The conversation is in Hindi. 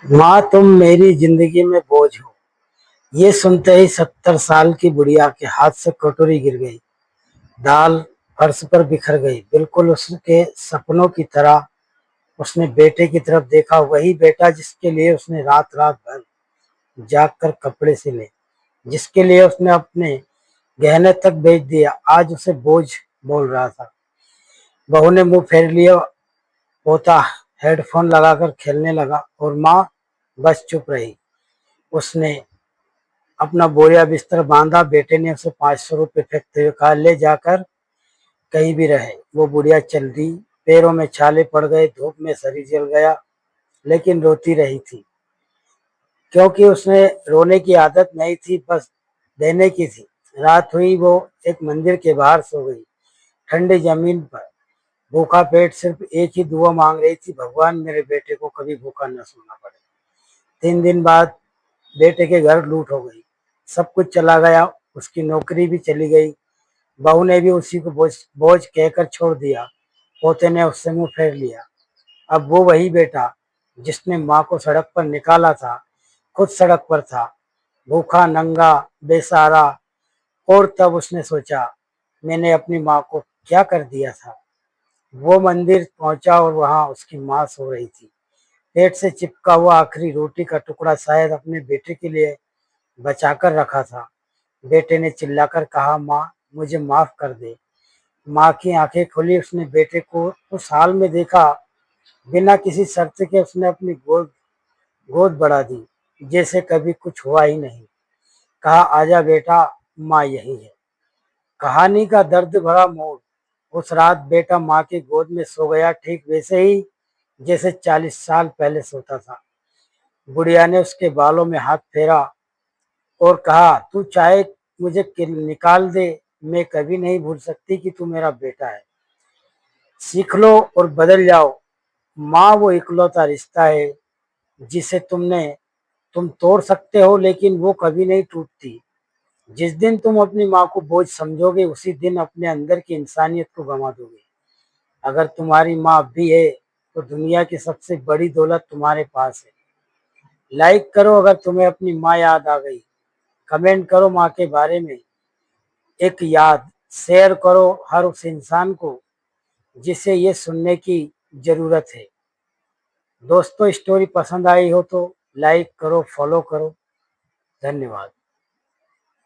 माँ तुम मेरी जिंदगी में बोझ हो। ये सुनते ही 70 साल की बुढ़िया के हाथ से कटोरी गिर गई। दाल फर्श पर बिखर गई, बिल्कुल उसके सपनों की तरह। उसने बेटे की तरफ देखा, वही बेटा जिसके लिए उसने रात रात भर जाग कर कपड़े सिले, जिसके लिए उसने अपने गहने तक बेच दिया, आज उसे बोझ बोल रहा था। बहू ने मुंह फेर लिया, पोता हेडफोन लगाकर खेलने लगा और माँ बस चुप रही। उसने अपना बोरिया बिस्तर बांधा। बेटे ने उसे 500 रुपये फेंकते हुए कहा, ले जाकर कहीं भी रहे। वो बुढ़िया चल दी। पैरों में छाले पड़ गए, धूप में शरीर जल गया, लेकिन रोती रही थी, क्योंकि उसने रोने की आदत नहीं थी, बस देने की थी। रात हुई, वो एक मंदिर के बाहर सो गई, ठंडी जमीन पर। भूखा पेट सिर्फ एक ही दुआ मांग रही थी, भगवान मेरे बेटे को कभी भूखा न सोना पड़े। 3 दिन बाद बेटे के घर लूट हो गई, सब कुछ चला गया, उसकी नौकरी भी चली गई। बहू ने भी उसी को बोझ बोझ कहकर छोड़ दिया। पोते ने उससे मुंह फेर लिया। अब वो वही बेटा जिसने माँ को सड़क पर निकाला था, खुद सड़क पर था, भूखा नंगा बेसहारा। और तब उसने सोचा, मैंने अपनी माँ को क्या कर दिया था। वो मंदिर पहुंचा और वहां उसकी माँ सो रही थी। पेट से चिपका हुआ आखिरी रोटी का टुकड़ा शायद अपने बेटे के लिए बचाकर रखा था। बेटे ने चिल्लाकर कहा, माँ मुझे माफ कर दे। माँ की आंखें खुली, उसने बेटे को उस हाल में देखा। बिना किसी शर्त के उसने अपनी गोद गोद बढ़ा दी, जैसे कभी कुछ हुआ ही नहीं। कहा, आजा बेटा, माँ यही है। कहानी का दर्द भरा मोड़। उस रात बेटा माँ की गोद में सो गया, ठीक वैसे ही जैसे 40 साल पहले सोता था। बुढ़िया ने उसके बालों में हाथ फेरा और कहा, तू चाहे मुझे निकाल दे, मैं कभी नहीं भूल सकती कि तू मेरा बेटा है। सीख लो और बदल जाओ। माँ वो इकलौता रिश्ता है जिसे तुम तोड़ सकते हो, लेकिन वो कभी नहीं टूटती। जिस दिन तुम अपनी माँ को बोझ समझोगे, उसी दिन अपने अंदर की इंसानियत को गंवा दोगे। अगर तुम्हारी माँ अब भी है, तो दुनिया की सबसे बड़ी दौलत तुम्हारे पास है। लाइक करो अगर तुम्हें अपनी माँ याद आ गई। कमेंट करो माँ के बारे में एक याद। शेयर करो हर उस इंसान को जिसे ये सुनने की जरूरत है। दोस्तों, स्टोरी पसंद आई हो तो लाइक करो, फॉलो करो। धन्यवाद।